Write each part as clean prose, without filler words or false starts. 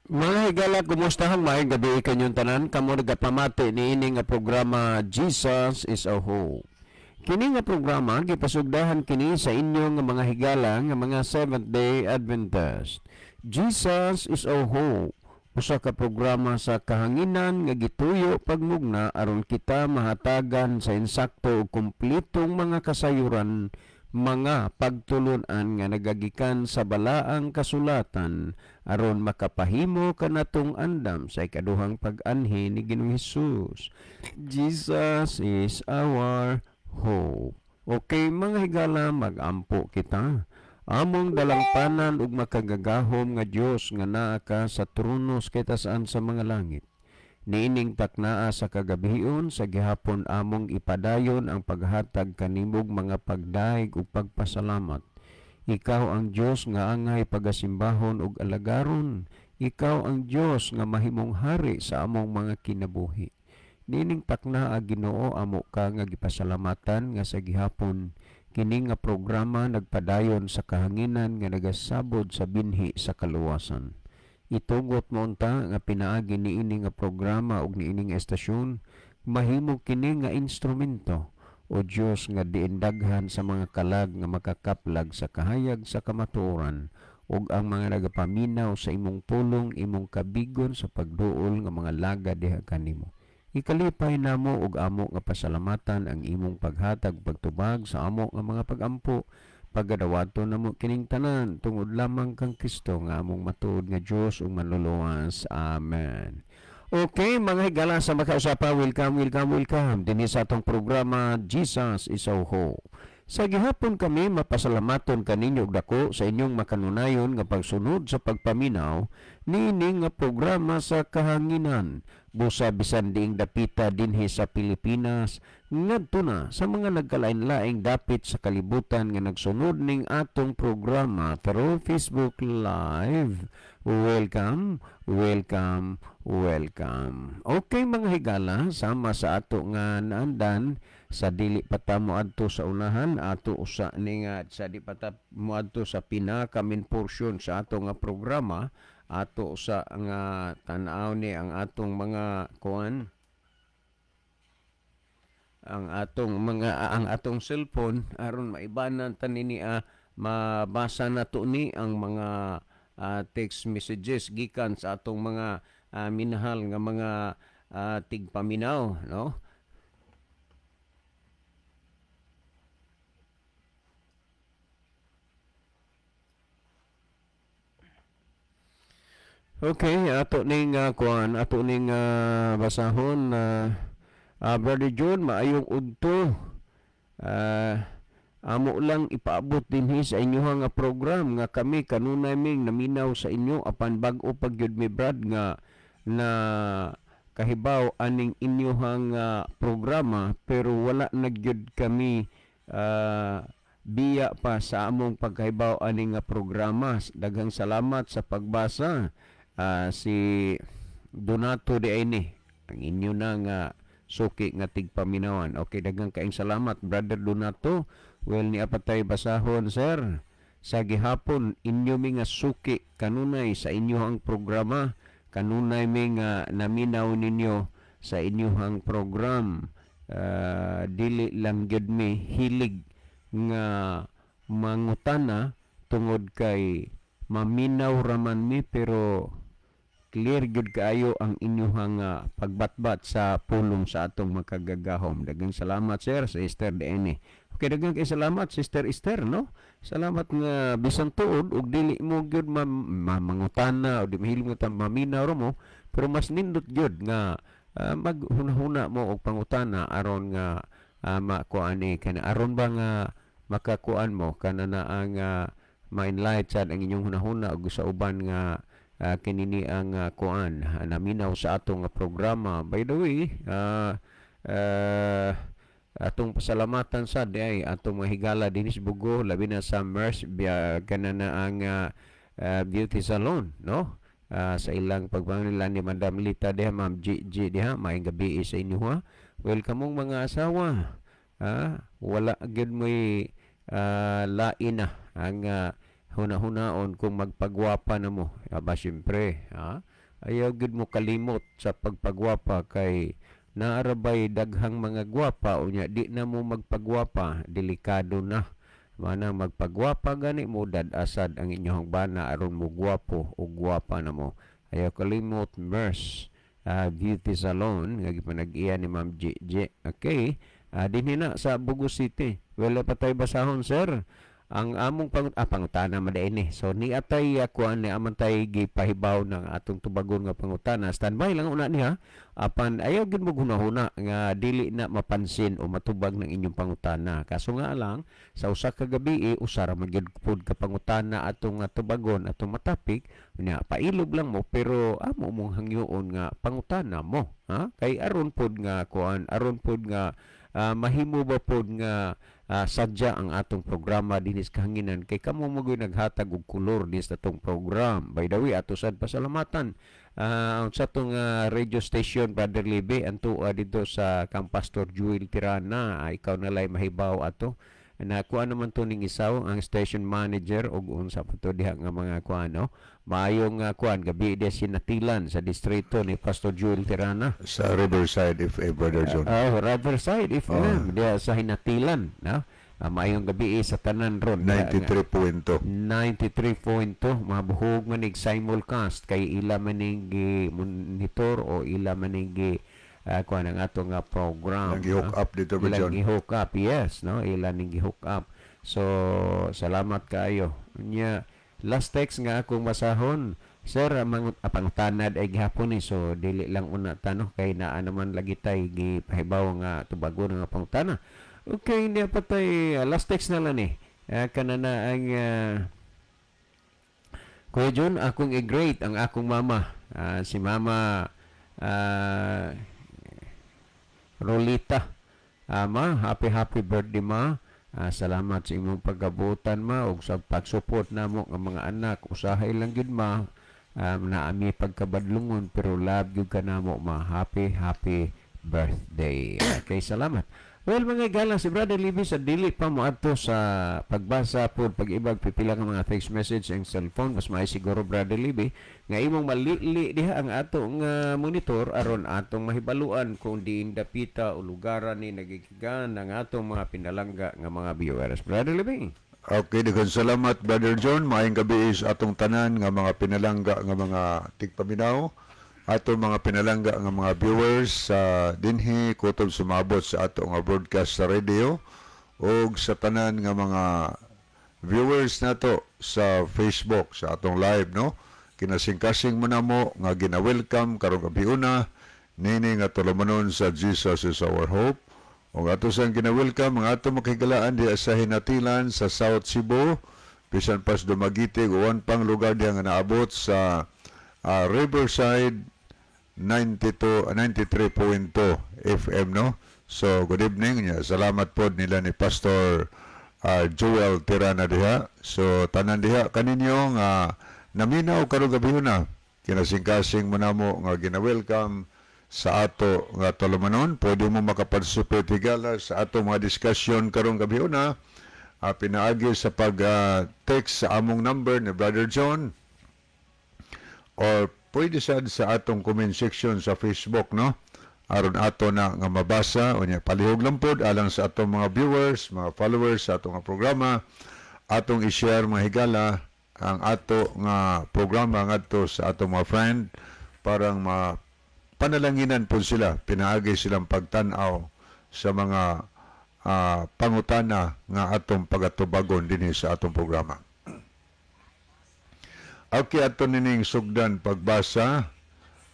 Mga higala, kumustahan? May gabi kanyong tanan. Kamo nagapamati ni ini nga programa Jesus is a Hope. Kini nga programa gipasugdahan kini sa inyo nga mga higala nga mga Seventh-day Adventist. Jesus is a Hope. Usa ka programa sa kahanginan nga gituyo pagmugna aron kita mahatagan sa insakto ug kumpletong mga kasayuran mga pagtulunan nga nagagikan sa balaang kasulatan aron makapahimo kanatong andam sa ikaduhang pag-anhi ni Ginoong Hesus. Jesus is our hope. Okay, mga higala, mag-ampo kita. Among dalangpanan ug makagagahom nga Dios nga naa ka sa tronos kita saan sa mga langit. Niining taknaa sa kagabion sa gihapon among ipadayon ang paghatag kanimog mga pagdaig ug pagpasalamat. Ikaw ang Dios nga angay pagasimbahon ug alagaron. Ikaw ang Dios nga mahimong hari sa among mga kinabuhi. Nining taknaa Ginoo amo ka nga gipasalamatan nga sa gihapon kini nga programa nagpadayon sa kahanginan nga nagasabod sa binhi sa kaluwasan. Itugot mo unta nga pinaagi niini nga programa ug niini nga estasyon mahimo kini nga instrumento o Dios nga diindaghan sa mga kalag nga makakaplag sa kahayag sa kamatuoran ug ang mga nagapaminaw sa imong pulong imong kabigon sa pagduol nga mga laga diha kanimo. Ikalipay namo ug amo nga pasalamatan ang imong paghatag pagtubag sa amo nga mga pagampo pagadawato namo kining tanan tungod lamang kang Kristo nga among matuod nga Dios ug manluluwas. Amen. Okay, mga higala sa makausapa, welcome dinhi sa atong programa Jesus is our hope. Sa gihapon kami mapasalamaton kaninyo og dako sa inyong makanunayon nga pagsunod sa pagpaminaw niini nga programa sa kahanginan busa bisan diing dapita dinhi sa Pilipinas ngadto na sa mga nagkalain-laing dapit sa kalibutan nga nagsunod ning atong programa through Facebook Live. Welcome, welcome, welcome. Okay mga higala, sama sa ato nga naandan sa dili patamo adto sa unahan ato usa ni nga sa di patamo adto sa pinaka-main portion sa ato nga programa ato sa nga tan-aw ni ang atong mga kuan ang atong cellphone aron maibanan tanini mabasa na to ni ang mga text messages gikan sa atong mga minahal nga mga tigpaminaw, no? Okay, ato ning kuan, ato ning basahon na Brother John, maayong udto. Amo lang ipaabot dinhi sa inyo nga program nga kami kanunay ming naminaw sa inyo apan bag-o pagyud mi Brad nga na kahibaw aning inyohang programa pero wala nagyud kami biya pa sa among pagkahibaw aning programa. Daghang salamat sa pagbasa. Si Donato de Aine ang inyo na nga suki nga tigpaminawan. Okay, daghang kaing salamat Brother Donato. Well, ni apatay basahon sir. Sa gihapon inyo mi nga suki kanunay sa inyohang programa, kanunay mi nga naminaw ninyo sa inyohang program. Dili lang gyud mi hilig nga mangutana tungod kay maminaw raman mi pero clear gyud kaayo ang inyong pagbatbat sa pulong sa atong makagagahom. Daghang salamat sir sa Esther DN. Okay, daghang kay salamat Sister Esther, no? Salamat nga bisan tuod ug dili mo gyud mangutana o di mahilig nga maminaw ra mo, pero mas nindot gyud nga maghunahuna mo og pangutana aron nga makuan kana aron ba nga makakuan mo kana na ang ma-enlight sad ang inyong hunahuna ug sa uban nga kinini ang kuan naminaw sa atong programa. By the way, atong pasalamatan sa ay atong mga higala dinis Bugo labi na sa MERS kana na ang beauty salon, no? Sa ilang pagpangililan ni Madam Lita diha, Ma'am G diha, maayong gabi sa inyo ha. Welcome mong mga asawa. Wala gyud mo'y lain na ang huna-hunaon kung magpagwapa na mo. Aba, siyempre, ayaw gid mo kalimot sa pagpagwapa kay naarabay daghang mga gwapa unya di na mo magpagwapa delikado na mana magpagwapa gani mo asad ang inyong bana aron mo gwapo o gwapa na mo ayaw kalimot MERS beauty salon nga gipanag-iya ni Ma'am J. Okay, dinhi na sa Bugo City. Wala pa tayo basahon, sir. Ang among pangutana madain ni. So ni atay kuan ni aman tay gipahibaw ng atong tubagon nga pangutana. Standby lang una niya. Apan ayaw gid mo hunahuna nga dili na mapansin o matubag ng inyong pangutana. Kaso nga lang sa usa ka gabi usara man gyud pud ka pangutana atong tubagon atong matapik nya pailog lang mo pero amo mong hangyoon nga pangutana mo. Ha? Kay aron pud nga kuan, aron pud nga mahimo ba pud nga sadya ang atong programa dinis kahanginan kay kamo mo naghatag og kolor dinis atong program. By the way, ato sad pasalamatan sa atong radio station Brother Libby anto dito sa Camp Pastor Joel Tirana. Ikaw na lay mahibaw ato na kuan naman to ning isaw ang station manager og unsa pa to diha nga mga kuano maayong kuan gabi dia sinatilan sa distrito ni Pastor Joel Tirana sa Riverside FM, Brother John. Riverside FM dia sa hinatilan no. Maayong gabi sa tanan ron 93.2 mabuhog manig simulcast kay ila maning monitor o ila maning kuan ang atong program. Ilang gi-hook up dito ba John? Ilang gi-hook up, yes, no? Ilang gi-hook up. So, salamat kayo. Nya last text nga akong masahon. Sir, pangutanad ay gihapon ni so dili lang una tanong kay naa naman lagi tay gipahibaw nga tubago nga pangutana. Okay, hindi patay last text na lang ni. Kanana ang Kuya John, akong i-great ang akong mama. Si Mama Rolita. Ma, happy birthday ma. Salamat sa imong paggabutan ma ug sa pag-support namo nga mga anak. Usahay lang gid ma. Naami pagkabadlungon pero love gyud ka namo ma. Happy birthday. Okay, salamat. Well, mga galang si Brother Libby sa dili pa mo adto sa pagbasa po pag-ibag pipila nga mga text message ang cellphone mas may siguro Brother Libby nga imong malili diha ang atong monitor aron atong mahibaluan kung diin dapita o lugaran ni nagikigan ang atong mga pinalangga nga mga viewers. Brother Libby. Okay, daghang salamat Brother John. Maayong gabi sa atong tanan nga mga pinalangga nga mga tigpaminaw. Ato mga pinalangga nga mga viewers sa dinhi kutob sumabot sa ato nga broadcast sa radio o sa tanan nga mga viewers nato sa Facebook sa atong live no kinasing-kasing mo na mo nga gina-welcome karong gabiuna nini nga tulumanon sa Jesus is our hope o ato sang gina-welcome nga ato makigalaan di sa hinatilan sa South Cebu bisan pas dumagitig uwan pang lugar diha nga naabot sa Riverside 93.2 FM no. So good evening niya. Salamat po nila ni Pastor Joel Tirana diha. So tanan diha kaninyo nga naminaw karong gabi na. Kinasing-kasing mo namo nga gina-welcome sa ato nga tulumanon. Pwede mo makaparticipate higala sa ato mga discussion karong gabi na. Pinaagi sa pag-text sa among number ni Brother John or pwede sad sa atong comment section sa Facebook no aron ato na nga mabasa unya palihog lang pod alang sa atong mga viewers mga followers sa atong programa atong i-share mga higala ang ato nga programa ngadto sa atong mga friend parang panalanginan pod sila pinaagi silang pagtan-aw sa mga pangutana nga atong pagatubagon dinhi sa atong programa. Okay, ato nining sugdan pagbasa.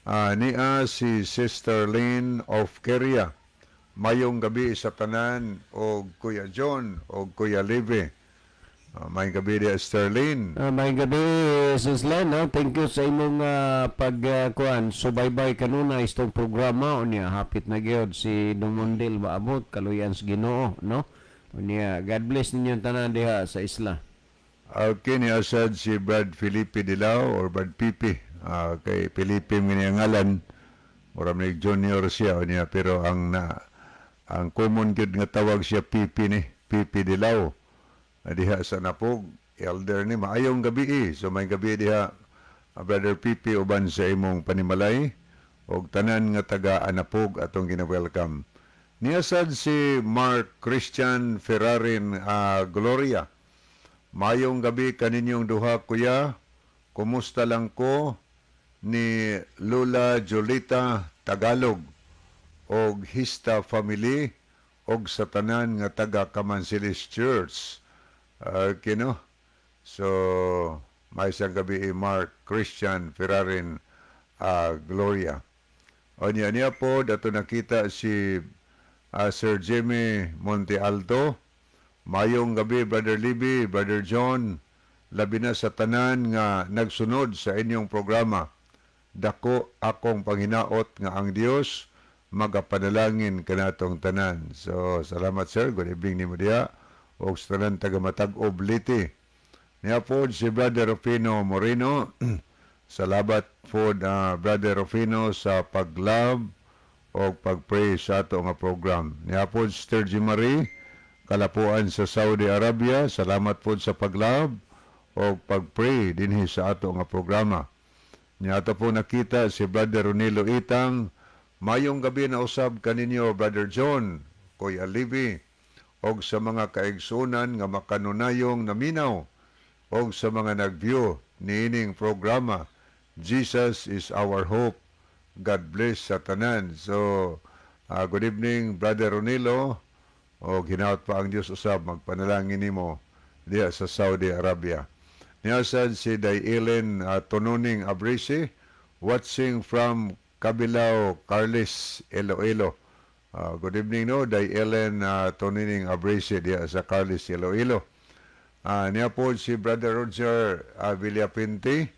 Niya si Sister Lynn of Keria. Mayong gabi sa tanan o Kuya John o Kuya Libby. Mayong gabi di Sister Lynn. Mayong gabi Sis Lynn. Thank you sa imong pagkuan. Subaybay kanuna istong programa. Unya, hapit na gyud si Dumondil maabot. Kaluyan sa Ginoo. No? Unya, God bless ninyo tanan diha sa isla. Okay, ni asad si Brad Felipe Dilao or Brad Pipi. Kay Felipe ngalan maram ni junior siya niya pero ang common gyud nga tawag siya Pipi ni Pipi Dilao. Diha sa Napog elder ni maayong gabi so may gabi diha Brother Pipi uban sa imong panimalay og tanan nga taga Anapog atong gina-welcome. Niya sad si Mark Christian Ferrarin Gloria. Mayong gabi kaninyong duha kuya. Kumusta lang ko ni Lula Jolita Tagalog og Hista family og sa tanan nga taga Kamansilis Church. Kino? So, may isang gabi Mark Christian Ferrarin Gloria. O niya po, dato nakita si Sir Jimmy Monte Alto. Mayong gabi, Brother Libby, Brother John, labi na sa tanan nga nagsunod sa inyong programa. Dako akong panghinaot nga ang Dios magapanalangin kanatong tanan. So, salamat sir. Good evening ni mo diya. O sa tanan tagamatag-ob Liti. Niya po si Brother Rufino Moreno. Salamat po Brother Rufino sa pag-love o pag-pray sa ato nga program. Niya po si Sister G. Marie, kalapuan sa Saudi Arabia. Salamat po sa pag-love o pag-pray dinhi sa ato nga programa. Niya ato po nakita si Brother Ronilo Itang. Mayong gabi na usab kaninyo Brother John, Kuya Libby, og sa mga kaigsunan nga makanunayong naminaw og sa mga nag-view niining programa. Jesus is our hope. God bless sa tanan. So, good evening Brother Ronilo. O ginaot pa ang Diyos usab magpanalangin nimo diya sa Saudi Arabia. Niyasan si Dayelen Tonuning Abrisi, watching from Cabilao, Carles, Iloilo. Good evening no, Dayelen Tonuning Abrisi diya sa Carles, Iloilo. Niya po si Brother Roger Villapinti.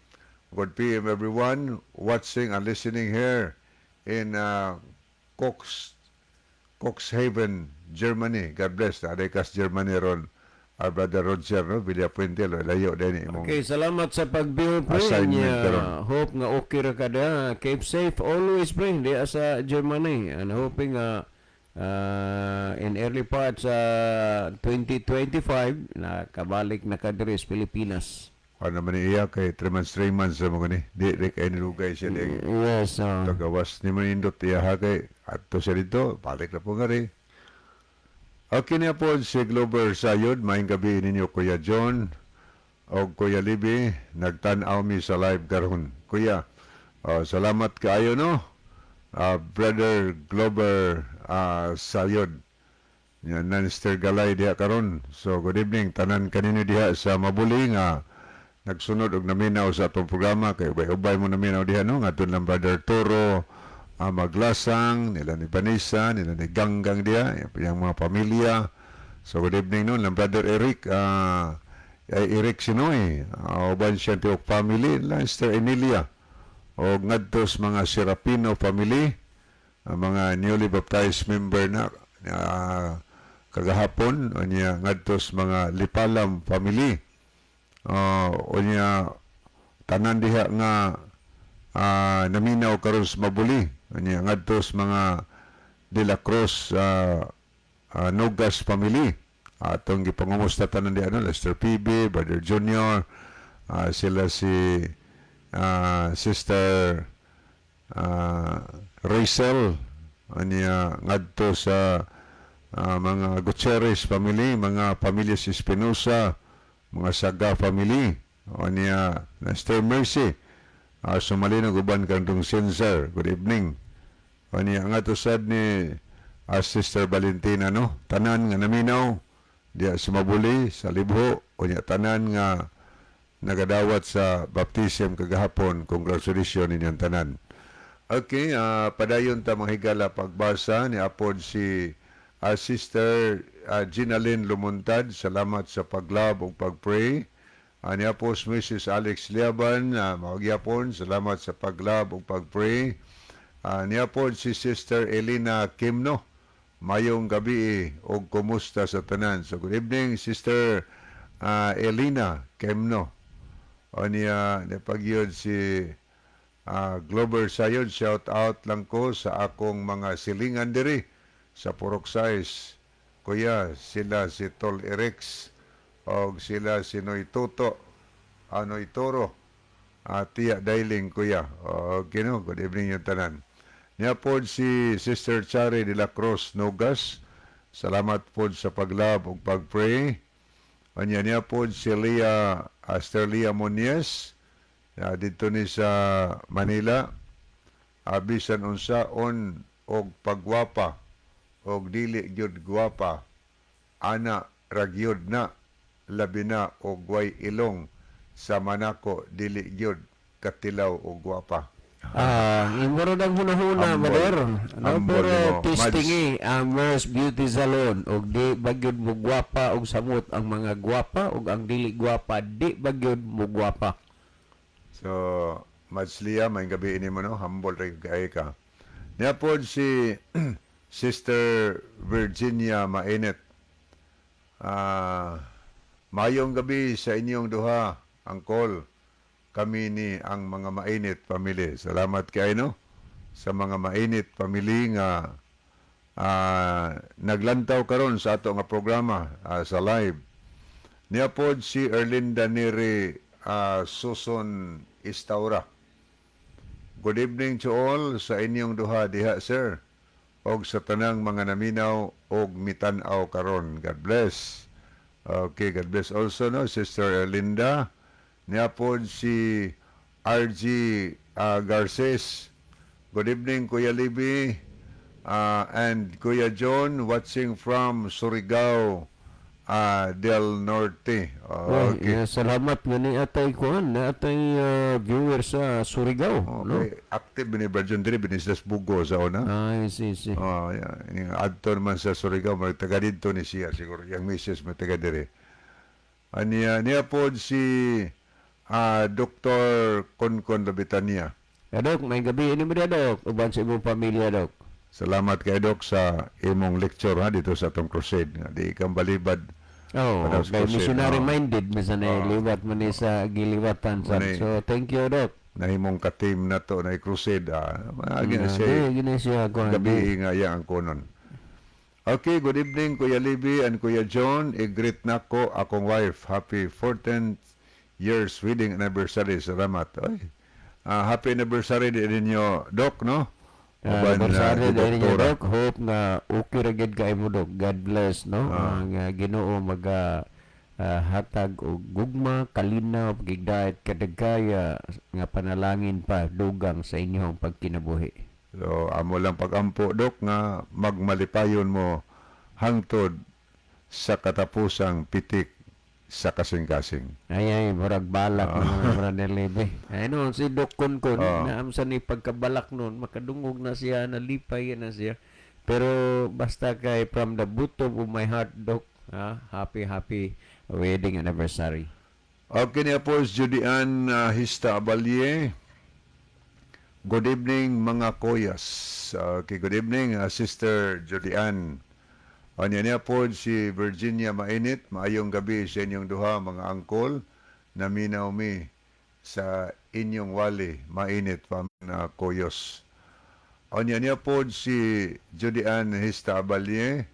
Good PM everyone, watching and listening here in Cuxhaven, Germany. God bless. Adekas Germany ron. Brother Roger, no? Villapuente, layo din imong. Okay, salamat sa pag-view, pre. Assignment karon. Hope nga okay ra ka da. Keep safe always, pre. Di sa Germany. And hoping in early parts 2025 na kabalik na kadiri sa Pilipinas. Ano naman iya kay 3 months sa mga ni. Di kay nilugay siya. Yes. Tagawas ni manindot iya kay ato siya dito. Balik na po nga rin. Okay niya po si Glover Sayod. Maing gabi ninyo Kuya John o Kuya Libby. Nagtanaw mi sa live karon. Kuya, salamat kaayo no. Brother Glover Sayod. Yan na Mr. Galay diha karon. So good evening tanan kanino diha sa Mabuli nga nagsunod og naminaw sa atong programa kay ubay mo naminaw diha no ngadto lang Brother Toro Maglasang, nila ni Vanessa, nila ni Ganggang diya, yung mga pamilya. So good evening noon lang Brother Eric Eric Sinoy, uban siya tiyok family, Lanster Emilia o ngadtos mga Serapino family, mga newly baptized member na kagahapon, o niya ngadtos mga Lipalam family, o niya tanan diha nga naminaw karon sa Mabuli, o niya ngadtos mga De La Cruz Nogas family. Atong gipangumusta tanan di Lester PB, Brother Junior, sila si Sister Rachel, niya ngadto sa mga Gutierrez family, mga pamilya si Espinosa, mga Saga family, o niya Lester Mercy, sumalinog uban kantong Censor. Good evening. O niya ngadto sad ni Sister Valentina no, tanan nga naminaw diya sa Mabuli, sa Libho, o niya tanan nga nagadawat sa baptism kagahapon. Congratulations ninyong tanan. Okay, padayon ta mahigala pagbasa ni apod si Sister Ginalyn Lumuntad. Salamat sa paglab o pagpray. Ni apos Mrs. Alex Liaban, mawagyapon, salamat sa paglab o pagpray. Ni apod si Sister Elena Kimno. Mayong gabi o kumusta sa tanan. So good evening Sister Elena Kimno. O niya pagyod si Glover Sayod, shout out lang ko sa akong mga silingan diri sa Purok Size. Kuya, sila si Tol Erex o sila si Noy Toto, Noy Toro, Tiya Dailing Kuya. Okay no, good evening yung tanan. Niya po si Sister Chari de la Cruz Nogas. Salamat po sa paglab ug pagpray. Anya niya po si Sterlia Monies dito ni sa Manila. Bisan unsaon og pagwapa og dili gyud gwapa ana ragyod na labi na og way ilong sa manako dili gyud katilaw og gwapa. Imoro ng hunahuna, Humble. brother. No, Humble pero mo. testingi ang Mer's Beauty Salon og di bagyod mo gwapa og samot ang mga gwapa og ang dili gwapa di bagyod mo gwapa. So, Madslia, may gabi ini mo no, humble rin kay ka. Niya po si Sister Virginia Mainit. Mayong gabi sa inyong duha, Angkol. Kami ni ang mga mainit pamilya. Salamat kay no sa mga mainit pamilya nga naglantaw karon sa ato nga programa sa live. Niya po si Erlinda Neri Suson Istaura. Good evening to all sa inyong duha diha, sir. Og sa tanang mga naminaw og mitan-aw karon. God bless. Okay, God bless also no, Sister Erlinda. Niya po si RG Garces. Good evening, Kuya Libby. And Kuya John, watching from Surigao del Norte. Okay. Salamat nga ni atay kuan na atay viewer sa Surigao, no? Okay. Active ni Brajon diri binisdas Bugo sa una. Ay, si. Yeah. Yung adto naman sa Surigao, magtaga dito ni siya siguro. Yung misis magtaga diri. Niya po si Dr. Konkon Labitania. Dok, may gabi ini mo dia, Dok. Uban sa imong pamilya, Dok. Salamat kay Dok sa imong lecture dito sa atong crusade. Di kang balibad. Para sa Kay crusade. missionary minded minsan liwat man ni sa giliwatan sa. Mani. So, thank you, Dok. Na imong ka-team na to na crusade. Maagi na siya. Gini siya kuan. Gabi nga iya ang kunon. Okay, good evening Kuya Libby and Kuya John. I-greet na ko akong wife. Happy 14th years wedding anniversary. Salamat. Ay. Happy anniversary din ninyo, Doc, no? Anniversary din niya, Dok. Hope nga okay ra gid kay mo, Dok. God bless, no? Ang Ginoo hatag og gugma, kalinaw, pagigdayat kadagkaya nga panalangin pa dugang sa inyong pagkinabuhi. So, amo lang pagampo, Doc, nga magmalipayon mo hangtod sa katapusang pitik sa kasing-kasing. Ay, murag balak na mga Lebe. Ay, no, si Doc Konkon, naamsa ni pagkabalak nun, makadungog na siya, nalipay na siya. Pero basta kay from the bottom of my heart, Doc, happy wedding anniversary. Okay niya po, Judian Hista Abalye. Good evening mga koyas. Okay, good evening Sister Julian. Niya po si Virginia Mainit. Maayong gabi sa inyong duha mga angkol. Naminaw mi sa inyong wali. Mainit pa mga koyos. Niya po si Julian Hista Abalye.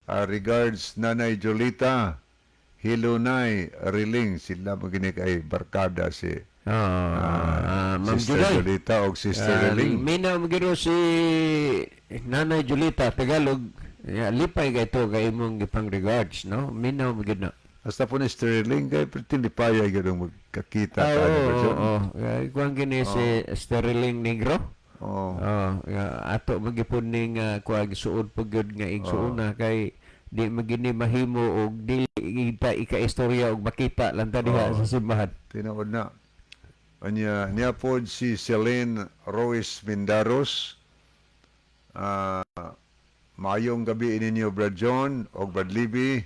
Regards Nanay Jolita Hilunay Riling. Sila maginig ay barkada si Ma'am Sister Juday. Jolita o Sister Riling. Minaw magiro si Nanay Julita Tagalog. Lipay kay to kay imong gipang regards, no? Minaw magid na. Hasta po ni Sister Riling, kaya pretty lipaya yung magkakita ka. Kuang gini si Sterling Negro. Ato magipon ning kuang suod pagod nga igsuuna kay di magini mahimo og dili kita ika-istorya og makita lang ta diha sa simbahan. Tinood na. Niya po si Celine Royce Mindaros. Maayong gabi ninyo, Brad John o Brad Libby.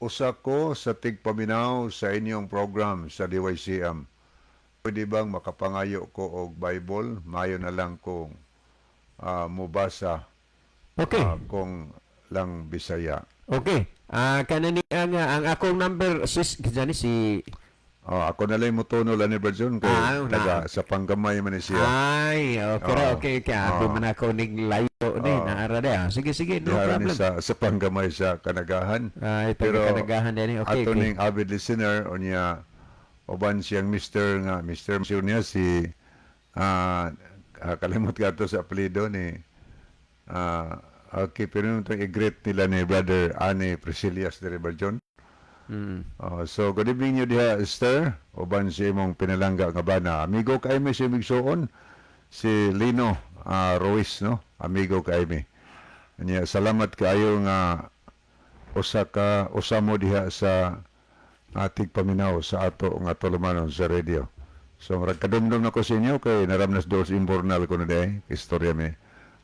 Usa ko sa tigpaminaw sa inyong program sa DYCM. Pwede bang makapangayo ko og Bible? Mayo na lang kung mubasa. Okay. Kung lang Bisaya. Okay. Kanani ang akong number sis gani si Ako na lang mo tunol ni Brad John kay sa panggamay man ni siya. Ay, okay. Kaya man ako ning layo ni naara de. Sige, no problem. Sa panggamay sa kanagahan. Pero kanagahan din. Okay. Ato ning avid listener o niya uban siyang Mr. niya si kalimot ka to sa apelido ni okay, pero yung i-greet nila ni Brother Ani Priscilias de Ribarjon. So, good evening nyo diha, Esther. Uban si imong pinalangga nga bana. Amigo kay mi si Migsoon, si Lino Ruiz, no? Amigo kay mi. Anya, salamat kayo nga usa mo diha sa ating paminaw sa ato nga tulumanon sa radio. So, marag kadumdum na ko sa inyo kay naramnas dos imbornal ko na dihay, istorya mi.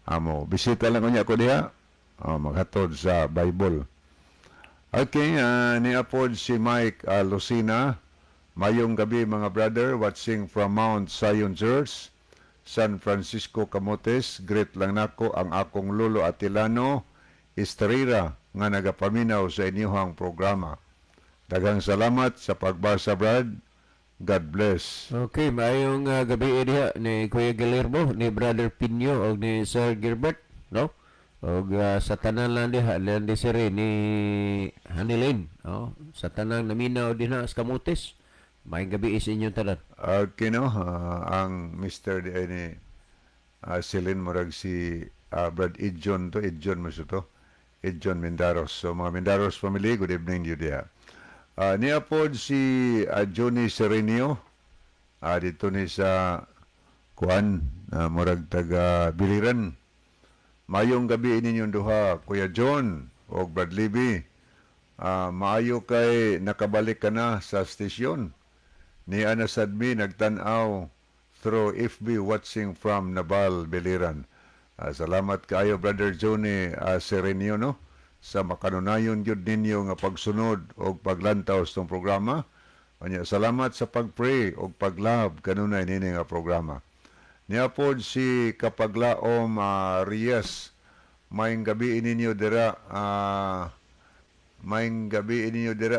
Amo, bisita lang ko niya ko diha, maghatod sa Bible. Okay, niapod si Mike Lucina. Mayong gabi mga brother, watching from Mount Zion Church, San Francisco, Camotes. Great lang nako ang akong lolo Atilano Estrera nga nagapaminaw sa inyong programa. Daghang salamat sa pagbasa, Brad. God bless. Okay, maayong gabi diha ni Kuya Guillermo, ni Brother Pinyo o ni Sir Gilbert, no? O sa tanan lang diha, lang di siri ni Hanilin, no? Sa tanan naminaw din na sa Camotes. Maayong gabi sa inyong tanan. Okay, no? Ang Mr. di ay ni Celine Morag si Brad Edjon to, Edjon mo to. Edjon Mendaros. So mga Mendaros family, good evening you diha. Niapod si Johnny Serenio dito ni sa Kuan murag taga Biliran. Mayong gabi ninyong duha, Kuya John o Brad Libby. Maayo kay nakabalik ka na sa stasyon. Ni Ana Sadmi nagtanaw through FB watching from Nabal, Biliran. Salamat kayo Brother Johnny Serenio, no? Sa makanunayon yun ninyo nga pagsunod o paglantaw sa programa. Salamat sa pagpray o paglab kanunay nini nga programa. Niapod si Kapaglaom Reyes. Mayong gabi ninyo dira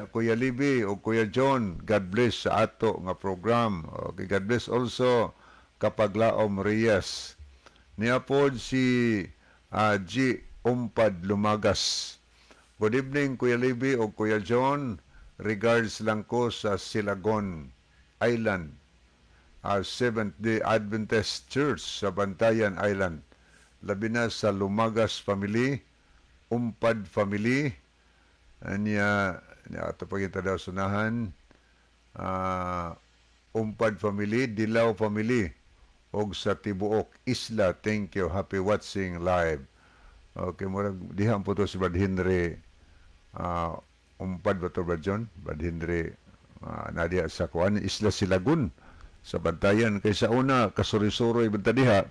Kuya Libby o Kuya John. God bless sa ato nga program. Okay, God bless also Kapaglaom Reyes. Niapod si G. Umpad Lumagas. Good evening, Kuya Libby o Kuya John. Regards lang ko sa Silagon Island, Seventh-day Adventist Church sa Bantayan Island. Labi na sa Lumagas family, Umpad family, ito pa kita daw sunahan, Umpad family, Dilaw family, og sa Tibuok Isla. Thank you. Happy watching live. Okay, murag dihang po to si Brad Henry Umpad ba to, Brad John? Brad Henry nadia sa Kuan Isla Silagun sa Bantayan. Kay sa una kasuri-suroy banta diha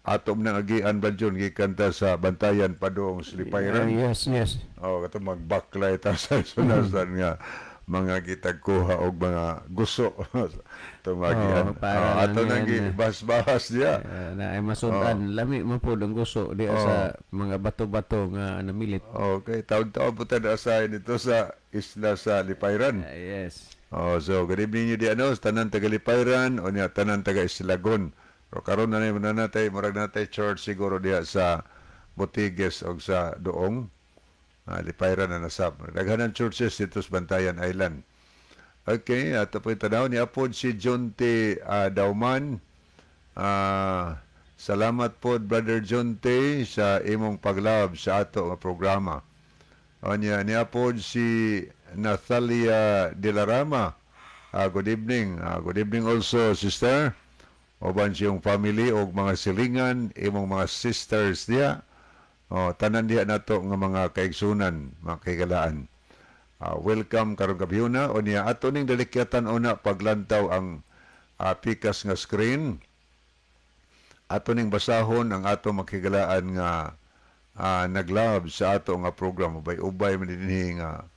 atom nang agian, Brad John, gikanta sa Bantayan padong Slipayran. Yes. Kato magbaklay ta sa sunasan nga mga gitagkuha og mga guso tumagian. Ato nang gibas-bahas diya. Na ay masundan, lami mo po ang guso diya sa mga bato-bato nga namilit. Okay, taon-taon po tayo asahin dito sa isla sa Lipayran. Yes. So good evening nyo di tanan taga Lipayran o niya tanan taga Isilagon. Pero karon na natay murag natay church siguro diya sa Botigues o sa Doong. Lipayran na nasab. Daghanan churches dito sa Bantayan Island. Okay, ato po yung tanaw. Niapod si John T. Dauman. Salamat po, Brother John T. sa imong paglab sa ato nga programa. Niapod si Nathalia De La Rama. Good evening. Good evening also, sister. Oban siyong family o mga silingan, imong mga sisters diya. Tanan diha nato nga mga kaigsunan, mga kaigalaan. Welcome karong gabihuna o niya ato ning dalikyatan una paglantaw ang pikas nga screen. Ato ning basahon ang ato makigalaan nga naglab sa ato nga program. Ubay man dinhi nga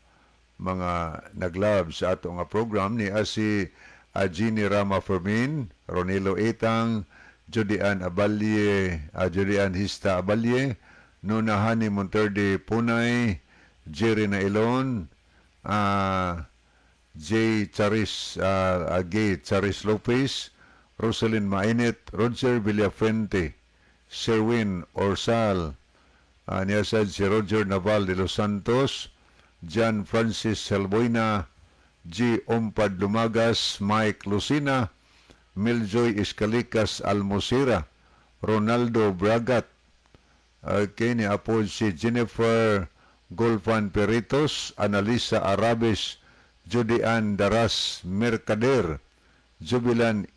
mga naglab sa ato nga program ni si Jeannie Rama Fermin, Ronilo Etang, Judian Abalye, Judian Hista Abalye, Nuna Hani Monterde Punay, Jerry Nailon, Gay Charis Lopez, Rosalyn Mainit, Roger Villafuente, Sherwin Orsal, niyasad si Roger Naval de los Santos, John Francis Salboina, G. Umpad Lumagas, Mike Lucina, Miljoy Escalicas Almosira, Ronaldo Bragat, okay, ni apod si Jennifer Golfan Peritos, Analisa Arabes, Judian Daras Mercader, Jubilin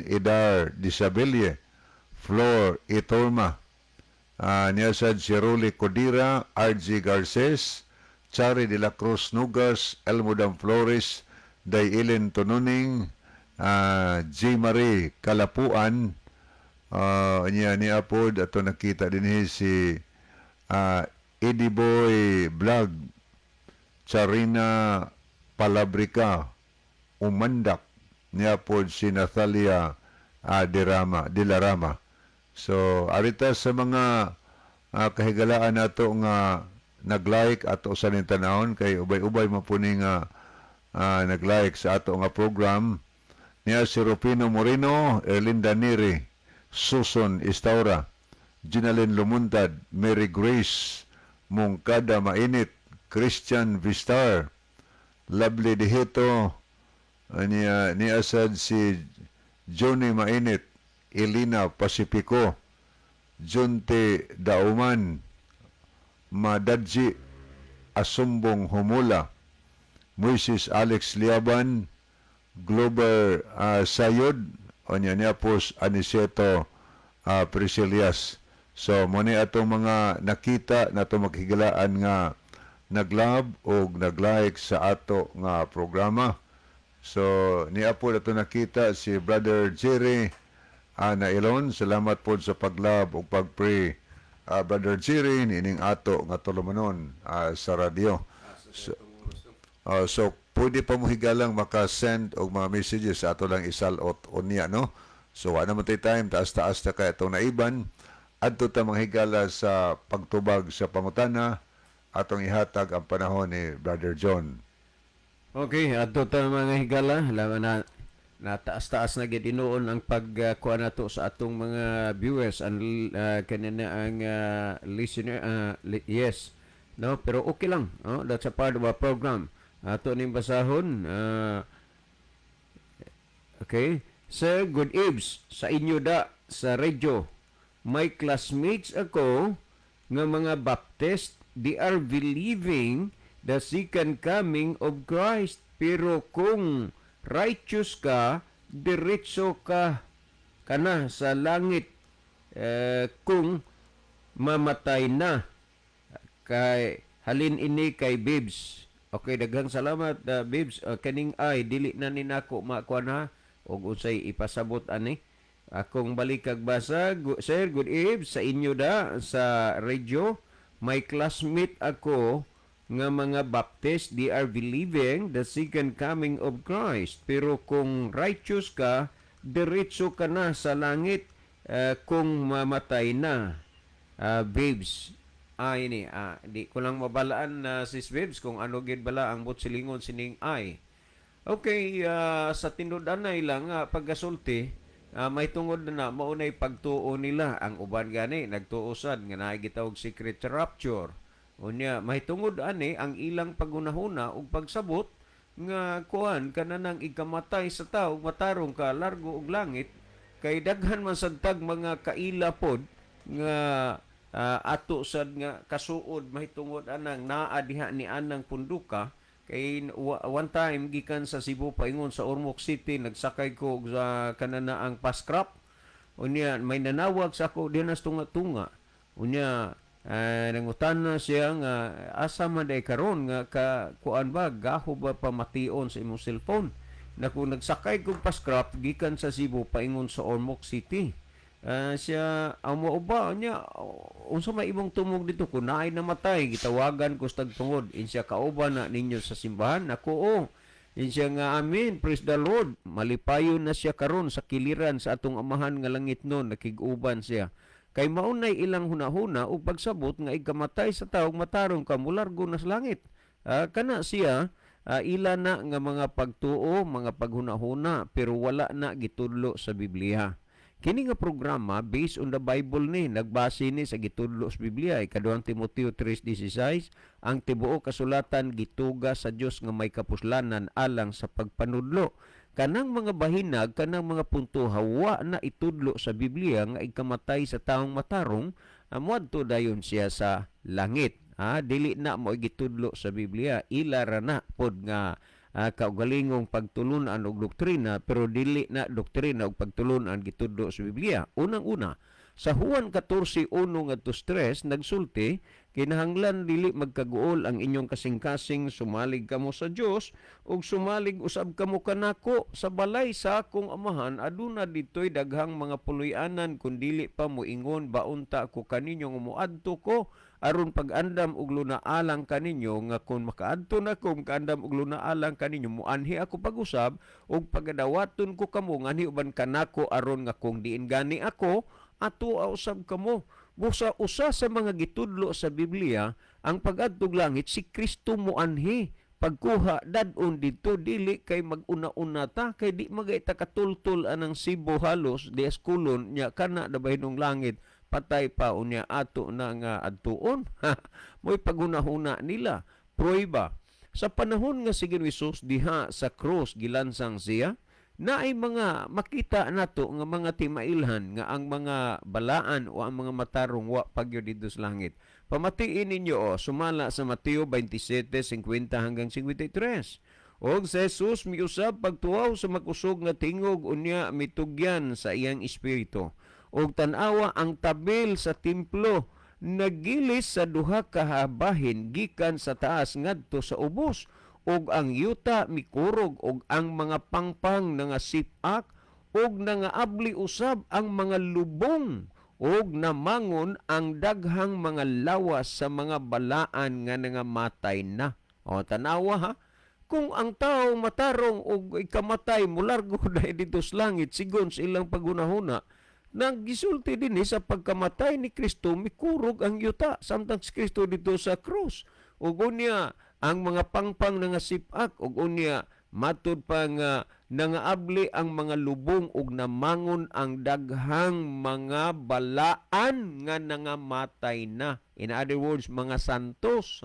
Idar Disabilie, Flor Itorma, Niasad si Roli Codira, RG Garces, Chari de la Cruz Nugas, Elmodam Flores, Dayilin Tununing, J. Marie Kalapuan, niya ni apod ato nakita din si Eddie Boy Vlog, Charina Palabrica, Umandak, niya apod si Nathalia Dilarama. So, arita sa mga kahigalaan nato nga nag-like ato sa nintanahon kay ubay-ubay mapuni nga nag-like sa ato nga program niya si Rufino Moreno, Erlinda Neri, Susan Istaura, Ginalyn Lumuntad, Mary Grace Mungkada Mainit, Christian Vistar, Lovely Dihito, ni asad si Johnny Mainit, Elina Pacifico, Junte Dauman, Madadji Asumbong Humula, Moises Alex Liaban, Glover Sayod, o niya pos Aniceto Priscilias. So, muna atong mga nakita na ito maghigalaan nga naglab o nag-like sa ato nga programa. So, niya po na ito nakita si Brother Jerry na Ilon. Salamat po sa paglab o pag-pray. Brother Jerry, nining ato nga tulumanon sa radio. So, pwede pa mo higalang maka-send og mga messages sa ato lang isalot o niya, no? So, wala naman tayo time, taas-taas na kaya itong naiban. Adto ta mga higala sa pagtubag sa pangutana, atong ihatag ang panahon ni Brother John. Okay, ato ta mga higala, laman na taas-taas na gitinuon ang pagkuha nato sa atong mga viewers and kanina ang listener, yes, no, pero okay lang, that's a part of our program. Ato ning basahon, okay, Sir, good eves sa inyo da sa radyo. My classmates ako nga mga Baptist, they are believing the second coming of Christ. Pero kung righteous ka, diretso ka kana sa langit. Kung mamatay na, kay halin ini kay Bibs. Okay, daghang salamat Bibs. Kaning ay dili na ni nako makuha na og unsay ipasabot ani. Akong balik kag basa, Sir, good eve sa inyo da sa radio. My classmate ako nga mga Baptist, they are believing the second coming of Christ. Pero kung righteous ka, diretso ka na sa langit kung mamatay na. Babes, ini, di ko lang mabalaan sis Babes kung ano gid bala ang butsilingon sining ay. Okay, sa tinudan na ilang paggasulti, may tungod na maunay pagtuo nila ang uban gani nagtuusan nga naay gitawag secret rapture. Unya may tungod ani ang ilang pagunahuna ug pagsabot nga kuan kananang ikamatay sa tawo matarong ka largo og langit kay daghan man sagtag mga kaila pod nga ato sad nga kasuod may tungod anang naa diha ni anang punduka. Kay one time gikan sa Cebu paingon sa Ormoc City nagsakay ko sa kanana ang paskrap. Unya may nanawag sa ako dinas tunga-tunga. Unya nangutan na siya nga asa man day karon nga kuan ba gaho ba pamation sa imong cellphone. Na kung nagsakay kog paskrap gikan sa Cebu paingon sa Ormoc City. Siya amo uba niya unsa may imong tumog dito kun naay namatay gitawagan ko stag tungod insya kauban na ninyo sa simbahan ako insya nga amen praise the Lord malipayon na siya karon sa kiliran sa atong amahan nga langit nun nakig-uban siya kay maunay ilang hunahuna ug pagsabot nga ikamatay sa tawo matarong ka mulargo na sa langit kana siya ila na nga mga pagtuo mga paghunahuna pero wala na gitudlo sa Biblia. Kini nga programa based on the Bible ni, nagbase ni sa gitudlo sa Biblia. Ikaduhang Timoteo 3:16, ang tibuok kasulatan gituga sa Dios nga may kapuslanan alang sa pagpanudlo. Kanang mga bahinag, kanang mga punto hawa na itudlo sa Biblia nga ikamatay sa taong matarong, amuadto dayon siya sa langit. Dili na mo gitudlo sa Biblia, ilara na pod nga kaugalingong pagtulunan og doktrina, pero dili na doktrina og pagtulunan gitudlo sa Biblia. Unang-una, sa Juan 14:1 ngadto 3 nagsulti, kinahanglan dili magkaguol ang inyong kasing-kasing, sumalig kamo sa Dios ug sumalig usab kamo kanako. Sa balay sa akong amahan aduna ditoy daghang mga puloy-anan, kun dili pa moingon baunta ko kaninyo nga moadto ko aron pag-andam og lunaalang kaninyo, nga kung makaadto na ko makaandam og lunaalang kaninyo muanhi ako pag-usab ug pagadawaton ko kamo nganhi uban kanako aron nga kung diin gani ako ato usab kamo. Usa sa mga gitudlo sa Biblia ang pag-adtog langit si Kristo muanhi. Pagkuha dadon dito dili kay mag-una-una ta, kay di magay ta katultol anang Cebu halos di eskulon nya kana dabahinong langit patay pa unya ato na nga adtuon. Mo'y pagunahuna nila. Prueba. Sa panahon nga si Hesus diha sa krus gilansang siya, na ay mga makita nato nga mga timailhan nga ang mga balaan o ang mga matarong wa pagyo dito sa langit. Pamatiin ninyo sumala sa Mateo 27:50 hanggang 53. Og si Jesus miusab pagtuaw sa makusog nga tingog unya mitugyan sa iyang espiritu. Og tan-awa ang tabil sa templo nagilis sa duha ka habahin gikan sa taas ngadto sa ubos, og ang yuta mikurog og ang mga pangpang nga sip-ak og nangaabli usab ang mga lubong og namangon ang daghang mga lawas sa mga balaan nga nangamatay na. Tanawa ha, kung ang tao matarong og ikamatay mulargo dahil dito sa langit sigon sa ilang pagunahuna, naggisulti din sa pagkamatay ni Kristo mikurog ang yuta samtang si Kristo dito sa krus. Ug unya ang mga pangpang nga sip-ak ug unya matud pa nga nangaabli ang mga lubong ug namangon ang daghang mga balaan nga nangamatay na. In other words, mga santos,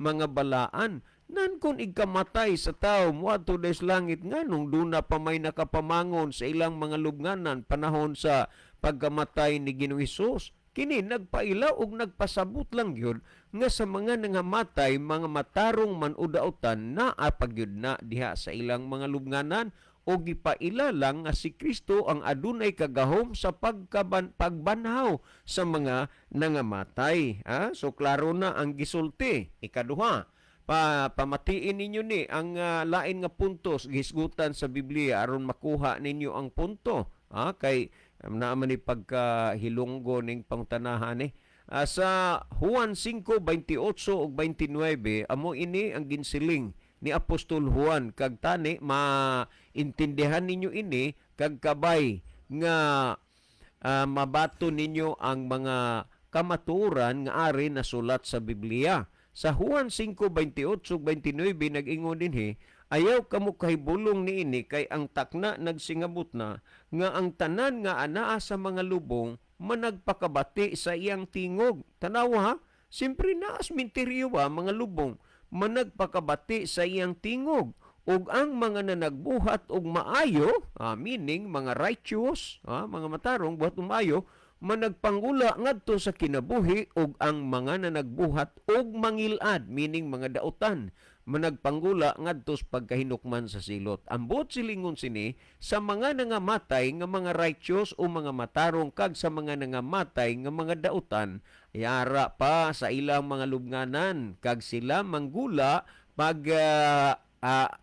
mga balaan. Nan kung ikamatay sa tao moadto sa langit nganong duna pa may nakapamangon sa ilang mga lubnganan panahon sa pagkamatay ni Ginoong Hesus. Kini nagpailaw og nagpasabot lang gyud nga sa mga nangamatay mga matarong manudautan na apagyud na diha sa ilang mga lubnganan, o gipaila lang nga si Kristo ang adunay kagahom sa pagbanhaw sa mga nangamatay. So klaro na ang gisulti. Ikaduha, pamatiin ninyo ni ang lain nga puntos gisgutan sa Biblia aron makuha ninyo ang punto. Kay naaman ni pagkahilunggo ning pangtanahan ni. Sa Juan 5:28 ug 29 amo ini ang ginsiling ni Apostol Juan, kag tani maintindihan ninyo ini kag kabay nga mabato ninyo ang mga kamaturan nga ari na sulat sa Biblia. Sa Juan 5:28-29 nag-ingon dinhi, ayaw kamo kahibulong niini kay ang takna nagsingabot na nga ang tanan nga anaa sa mga lubong managpakabati sa iyang tingog. Tanawa ha, simpre naas minteriyo mga lubong managpakabati sa iyang tingog, ug ang mga nanagbuhat og maayo, meaning mga righteous, mga matarong buhat og maayo, managpanggula ngadto sa kinabuhi, ug ang mga nanagbuhat og mangilad, meaning mga dautan, managpanggula ngadto sa pagkahinukman sa silot. Ambot silingon sini sa mga nangamatay nga mga righteous o mga matarong kag sa mga nangamatay nga mga dautan, yara pa sa ilang mga lubnganan kag sila manggula pag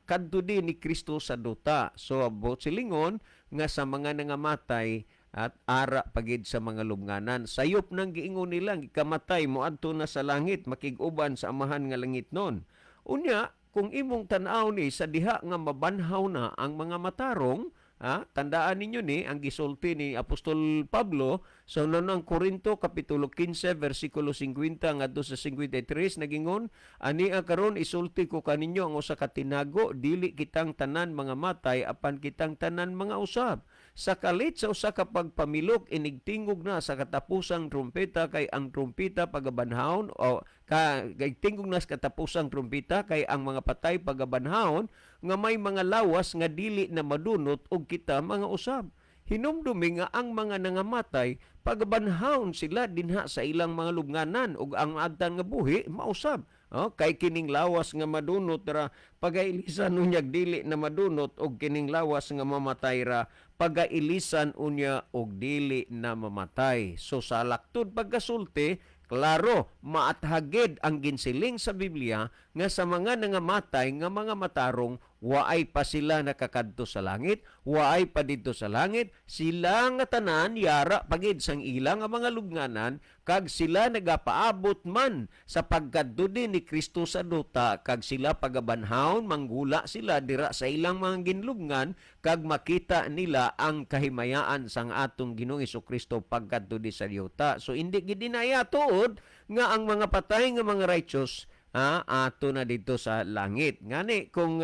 kadto din ni Kristo sa duta. So ambot silingon nga sa mga nangamatay at ara pagid sa mga lubnganan. Sayop nang giingon nila, ikamatay moadto na sa langit, makig-uban sa amahan nga langit nun. Unya, kung imong tan-aw ni sa diha nga mabanhaw na ang mga matarong, Tandaan ninyo ni ang gisulti ni Apostol Pablo sa unang Korinto kapitulo 15 bersikulo 50 ngadto sa 53 nagingon, ani karon isulti ko kaninyo ang usa ka tinago, dili kitang tanan mga matay apan kitang tanan mga usab. Sa kalit sa usa ka pagpamilok inigtingog na sa katapusang trumpeta, kay ang trumpeta pagabanhawon o kay tingog na sa katapusang trumpeta, kay ang mga patay pagabanhawon nga may mga lawas nga dili na madunot og kita mga usab. Hinumdumi nga ang mga nangamatay pagabanhawon sila dinha sa ilang mga lubnganan ug ang agtan nga buhi mausab. Kay kining lawas nga madunot ra pagailisan unyag dili na madunot og kining lawas nga mamatay ra pagailisan unya og dili na mamatay. So sa laktod pagkasulti, klaro, maathagid ang ginsiling sa Biblia nga sa mga nangamatay nga mga matarong, waay pa sila nakakadto sa langit, waay pa dito sa langit, sila nga tanan yara pagid sang ilang nga mga lubnganan, kag sila nagapaabot man sa pagkadto din ni Kristo sa duta, kag sila pagabanhawon manggula sila dira sa ilang mga ginlubngan, kag makita nila ang kahimayaan sang atong Ginoong Hesukristo pagkadto di sa duta. So hindi gid dinaya tuod nga ang mga patay nga mga righteous ato na dito sa langit. Ngani kung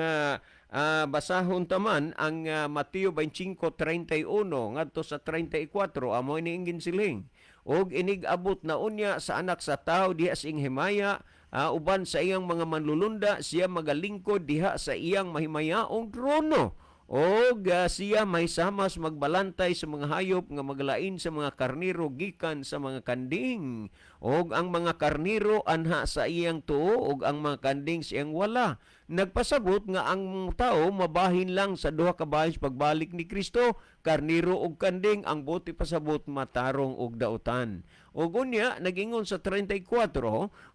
basahon taman ang Mateo 25:31 ngadto sa 34 amo ini ingin siling. Og inig-abot na unya sa anak sa tao diha sing himaya, uban sa iyang mga manlulunda, siya magalingkod diha sa iyang mahimayaong trono. Og siya may samas magbalantay sa mga hayop nga maglain sa mga karniro gikan sa mga kanding. Og ang mga karniro anha sa iyang tuo og ang mga kanding sa iyang wala. Nagpasabot nga ang tao mabahin lang sa duha ka bahin pagbalik ni Kristo, karniro og kanding, ang buti pasabot matarong og dautan. Og unya nagingon sa 34,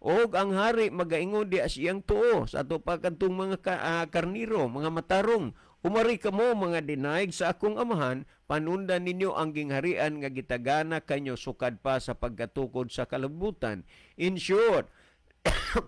og ang hari magaingon di siyang tuo sa ato pagkantong mga karniro, mga matarong. Umari kamo mga dinaig sa akong amahan, panundan ninyo ang gingharian nga gitagana kanyo sukad pa sa pagkatukod sa kalabutan. In short,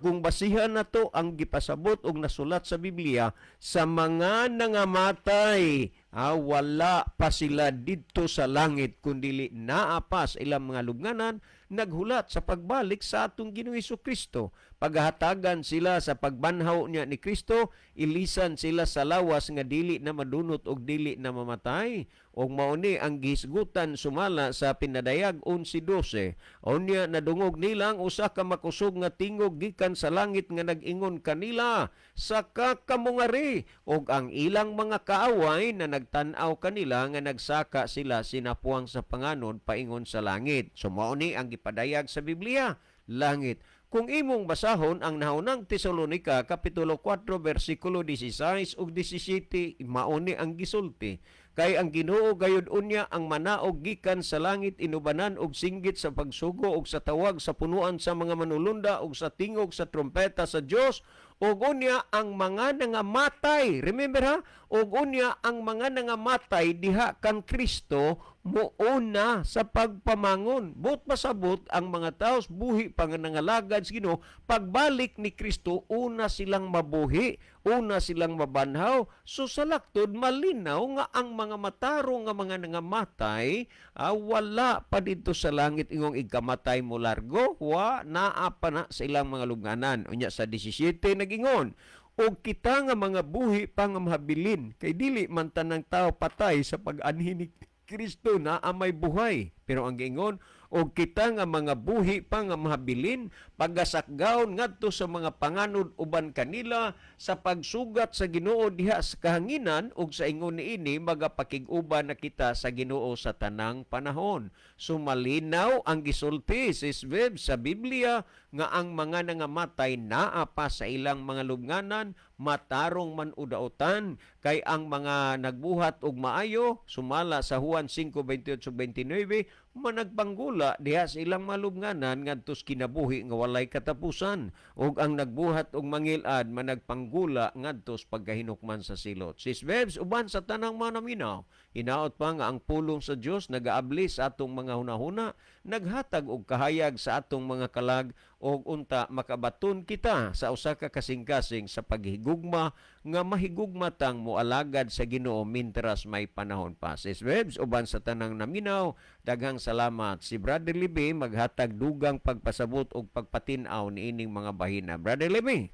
kung basihan na to ang gipasabot og nasulat sa Biblia, sa mga nangamatay, wala pa sila dito sa langit, kundi naapas ilang mga lubnganan, naghulat sa pagbalik sa atong Ginoong Hesukristo. Paghatagan sila sa pagbanhaw niya ni Kristo, ilisan sila sa lawas nga dili na madunot og dili na mamatay. Og mauni ang gihisgutan sumala sa pinadayag 11:12. Unya nadungog nila ang usa ka makusog nga tingog gikan sa langit nga nag-ingon kanila, saka kamungari, og ang ilang mga kaaway na nagtan-aw kanila nga nagsaka sila sinapuang sa panganon paingon sa langit. So mauni ang gipadayag sa Biblia, langit. Kung imong basahon ang nahunang Tesalonika kapitulo 4 bersikulo 16 ug 17, mauni ang gisulti. Kay ang Ginoo gayud unya ang manaog gikan sa langit inubanan og singgit sa pagsugo og sa tawag sa punuan sa mga manulunda og sa tingog sa trompeta sa Dios, og unya ang mga nangamatay, remember ha, og unya ang mga nangamatay diha kang Kristo muuna sa pagpamangon. But pasabot ang mga taos buhi pa nga nangalagad sa Ginoo, pagbalik ni Kristo una silang mabuhi, una silang mabanhaw. So sa laktod malinaw nga ang mga matarong nga mga nangamatay wala pa dito sa langit ingong ikamatay mo largo, naa pa na sa ilang mga lubnganan. Unya sa 17 nagingon, og kita nga mga buhi pa nga mahabilin, kay dili man tanang tao patay sa pag-anhi ni Kristo na amay buhay. Pero ang giingon, og kita nga mga buhi pa nga mahabilin, pagasakgaon ngadto sa mga panganod uban kanila sa pagsugat sa Ginoo diha sa kahanginan, ug sa ingon niini magapakig-uban na kita sa Ginoo sa tanang panahon. So malinaw ang gisulti sa Biblia nga ang mga nangamatay naa pa sa ilang mga lubnganan, matarong man udautan, kay ang mga nagbuhat og maayo sumala sa Juan 5:28-29 managpanggula diha sa ilang malubnganan ngadto kinabuhi nga walay katapusan, ug ang nagbuhat og mangilad managpanggula ngadto pagkahinukman sa silot. Sisbebs uban sa tanang manaminaw, hinaot pa nga ang pulong sa Dios nagaabli sa atong mga hunahuna, naghatag og kahayag sa atong mga kalag o unta makabaton kita sa usa ka kasing-kasing sa paghigugma nga mahigugmatang moalagad sa Ginoo mintras may panahon pa. Sis Webs, uban sa tanang naminaw, daghang salamat. Si Brother Libby maghatag dugang pagpasabot og pagpatin-aw niining mga bahina. Brother Libby.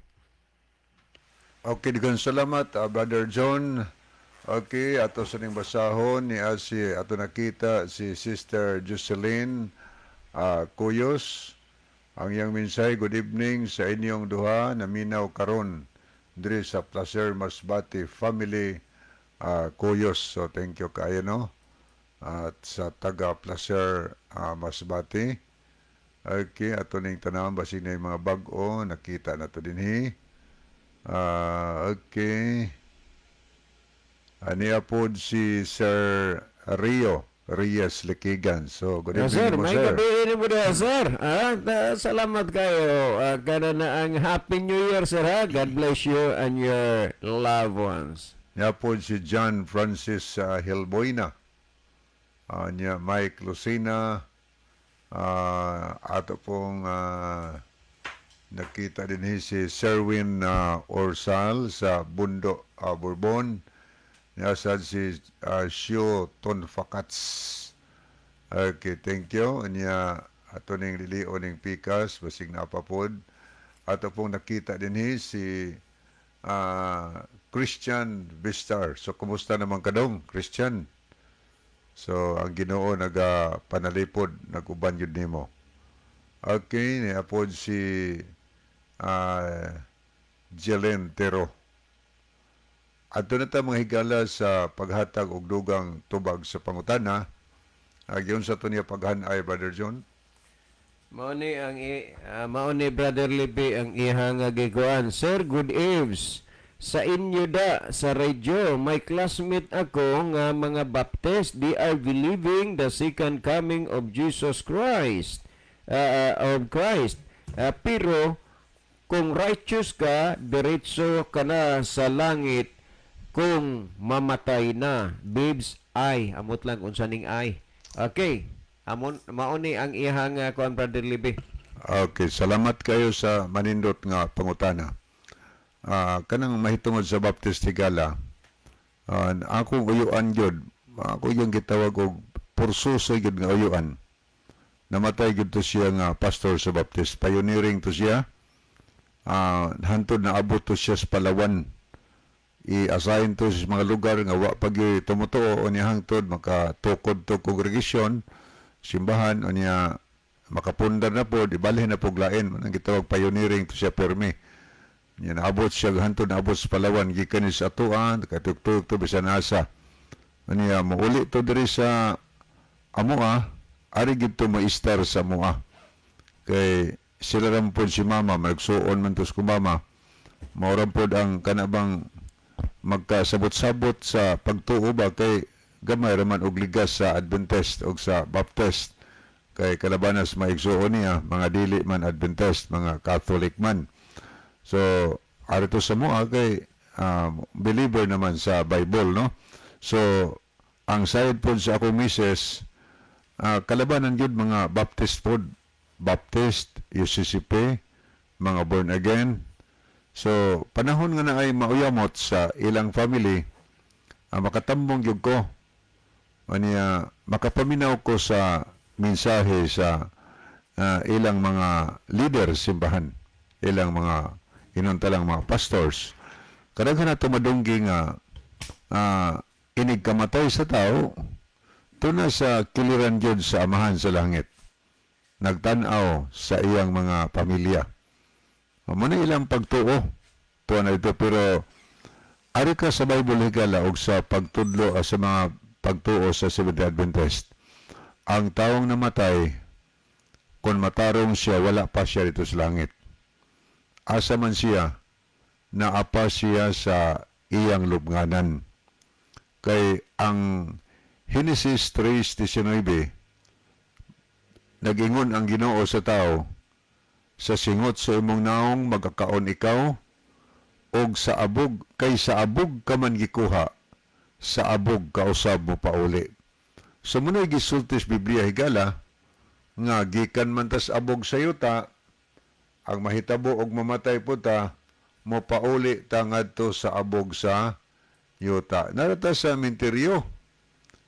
Okay, daghang salamat, Brother John. Okay, ato sa ning basahon ni ato nakita si Sister Jocelyn Cuyos. Ang iyang minsay, good evening sa inyong duha, naminaw karon diri sa Placer Masbate Family Cuyos. So thank you kayo no. At sa taga Placer Masbate. Okay, ato ning tanawon basig na yung mga bag-o nakita na to dinhi. Okay. Aniya po si Sir Rio Reyes Likigan. So, good evening Sir, mo, may sir. gabi mo na, sir. Salamat kayo. Kana na ang Happy New Year, sir. Ha? God bless you and your loved ones. Niya po si John Francis Hilboina. Niya Mike Lucina. Ato pong nakita din si Sherwin Orsal sa Bundo, Bourbon. Niya si Shio Tonfakats. Okay, thank you. Niya ato ning lilio ning pikas basig na papod. Ato pong nakita din si Christian Vistar. So kumusta naman kadong Christian? So ang Ginoo panalipod naguban yun nimo. Okay, niya po si Jelen Tero. Ato na ta mga higala sa paghatag og dugang tubag sa pangutana. Agyon sa to niya paghanay, Brother John. Mauni Brother Libby ang ihang gikuan. Sir, good eves. Sa inyo da sa radyo, may classmate ako nga mga Baptist, they are believing the second coming of Jesus Christ. Pero kung righteous ka, diretso ka na sa langit kung mamatay na. Babes, ay. Amot lang kung saning ay. Okay. Mauni ang ihang kuan Brother Libby. Okay, salamat kayo sa manindot nga pangutana. Kanang mahitungod sa Baptist Higala, akong uyuan yun, ako yung gitawag og pursuso yun nga uyuan. Namatay yun to siya nga pastor sa Baptist. Pioneering to siya. Hantod na abot to siya sa Palawan. I-assign to sa mga lugar nga wa pag tumutuo o niya hangtod makatukod to kongregasyon, simbahan o niya makapundar na po, ibalhin na po glain. Ang gitawag pioneering to siya permi. Yan, naabot siya hantod na abot sa Palawan, gikan sa atuan, katugtug to bisan asa. Niya, mauli to diri sa Amoa, ari gid to maistar sa Amoa. Kay sila ram po si mama, magsuon man to sa mama. Mauram po ang kanabang magkasabot-sabot sa pagtuo ba kay gamay raman og ligas sa Adventist o sa Baptist. Kay kalabanas maigsuon niya, mga dili man Adventist, mga Catholic man. So, arito sa mua kay believer naman sa Bible, no? So, ang side po sa akong misis, kalabanan yun mga Baptist po, Baptist, UCCP, mga born again. So, panahon nga na ay mauyamot sa ilang family, makatambong yun ko. Niya, makapaminaw ko sa mensahe sa ilang mga leader simbahan, ilang mga inuntalang mga pastors. Kadaghan na tumadunggi nga inig kamatay sa tao, tuna sa kiliran yun sa amahan sa langit. Nagtanaw sa iyang mga pamilya. Muna ilang pagtuo. Tuwa na ito. Pero ari ka sa Bible higala o sa pagtudlo sa mga pagtuo sa Seventh-day Adventist. Ang taong namatay, kung matarong siya, wala pa siya dito sa langit. Asa man siya, naapa siya sa iyang lubnganan. Kay ang Genesis 3:19, nag-ingon ang Ginoo sa tao, sa singot sa imong naong magkakaon ikaw, og sa abog, kay sa abog ka man gikuha, sa abog kausab mo pauli. So muna gisultis Biblia higala, nga gikan man tas abog sa yuta, ang mahitabo og mamatay po ta, mo pauli ta ngadto sa abog sa yuta. Narata sa minteryo,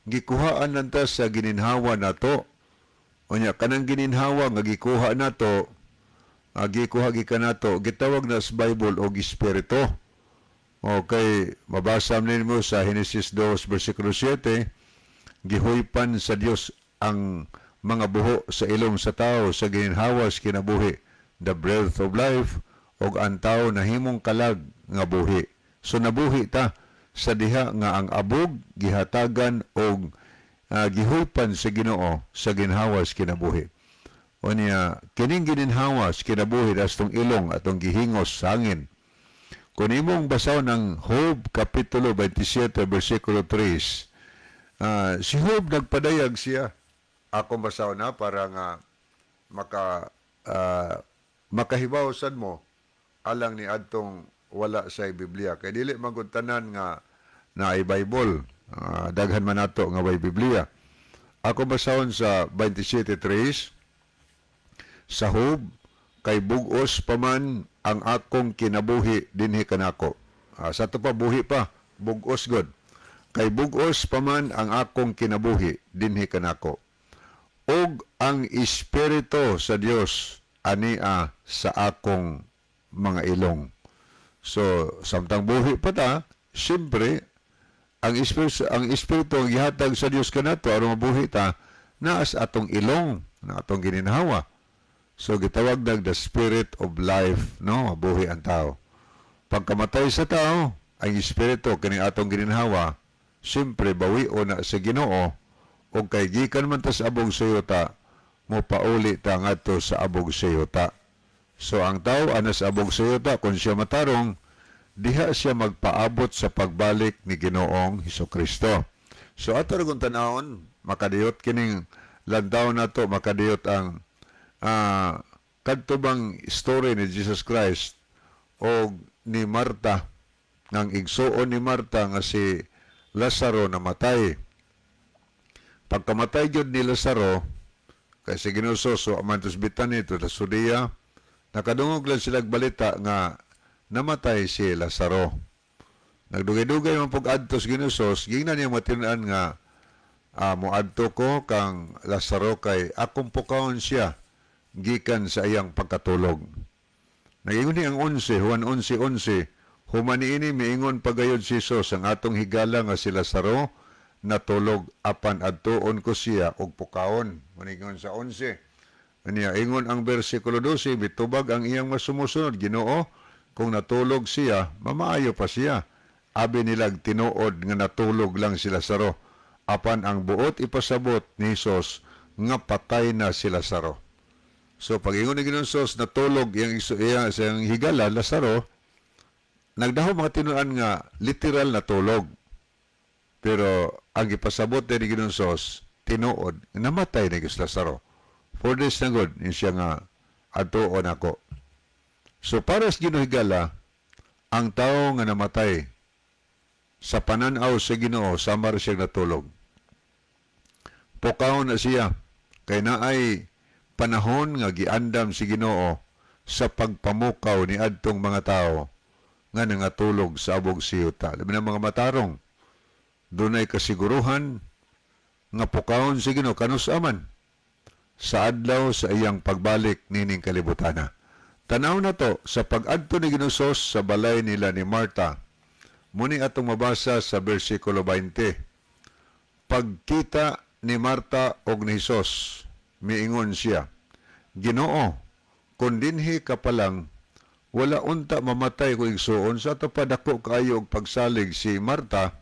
gikuhaan nanta sa gininhawa nato. Unya kanang gininhawa nga gikuha nato, gikuha gikan nato, gitawag na sa Bible og espiritu. Okay, mabasa mo sa Genesis 2 versikulo 7, gihuypan sa Dios ang mga buho sa ilong sa tao sa gininhawas kinabuhi, the breath of life, og ang tao nahimong kalag nga buhi. So nabuhi ta sa diha nga ang abog gihatagan og gihuypan sa Ginoo sa ginhawas kinabuhi. Unya kining gininhawas kinabuhi astong ilong atong gihingos sa hangin. Kung imong basahon ang Job kapitulo 27 versikulo 3, si Job nagpadayag siya. Ako basahon na para nga makahibaw sad mo alang ni adtong wala sa Biblia. Kay dili magutanan nga na ay Bible. Daghan man nato nga way Biblia. Ako basahon sa 27:3, sa Job, kay bugos pa man ang akong kinabuhi dinhi kanako. Sa to pa buhi pa, bugos god. Kay bugos pa man ang akong kinabuhi dinhi kanako. Og ang espiritu sa Dios ania sa akong mga ilong. So, samtang buhi pa ta, siyempre, ang espiritu ang gihatag sa Dios kanato aron mabuhi ta naa sa atong ilong, na atong gininhawa. So gitawag dag the spirit of life, no, mabuhi ang tao. Pagkamatay sa tao, ang espiritu kini atong gininhawa, siyempre bawi-o na sa Ginoo o kay gikan man ta sa abog sa yuta, mo pauli ta ngadto sa abog sa yuta. So ang tao ana sa abog sa yuta kung siya matarong, diha siya magpaabot sa pagbalik ni Ginoong Hesukristo. So ato ra tanawon, makadiyot kining lantaw nato, makadiyot ang kadto bang story ni Jesus Christ o ni Marta, ng igsuon ni Marta nga si Lazaro namatay. Pagkamatay gyud ni Lazaro, kay si Ginoo amantos bitan nito sa Sudia, nakadungog lang sila balita nga namatay si Lazaro. Nagdugay-dugay man pag adto sa Ginoo, gingnan niya matinuan nga moadto ko kang Lazaro kay akong pukawon siya gikan sa iyang pagkatulog. Nagingon ni ang 11, Juan 11:11, humani ini miingon pagayod si Jesus ang atong higala nga si Lazaro natulog apan adtuon ko siya og pukawon. Maningon sa 11. Aniya ingon ang bersikulo 12, bitubag ang iyang masumusunod, Ginoo, kung natulog siya, mamaayo pa siya. Abi nilag tinuod nga natulog lang si Lazaro, apan ang buot ipasabot ni Jesus nga patay na si Lazaro. So pag ingon ni Ginoong Jesus natulog iyang higala Lazaro, nagdaho mga tinuan nga literal na tulog. Pero ang ipasabot ni Ginoong Jesus tinuod namatay na si Lazaro. 4 days na god siya nga atuon ako. So para sa Ginoo higala, ang tao nga namatay sa pananaw sa Ginoo samar siya natulog. Pukaw na siya kay naay panahon nga giandam si Ginoo sa pagpamukaw ni adtong mga tao nga nangatulog sa abog siyuta. Labi na mga matarong, dunay kasiguruhan nga pukawon si Ginoo kanus-aman sa adlaw sa iyang pagbalik nining kalibutana. Tanaw na to sa pag-adto ni Ginoo sa balay nila ni Marta. Muni atong mabasa sa bersikulo 20. Pagkita ni Marta og ni Hesus, miingon siya, Ginoo, kung dinhi ka palang, wala unta mamatay ko igsuon sa ato pa dako kaayo og pagsalig si Marta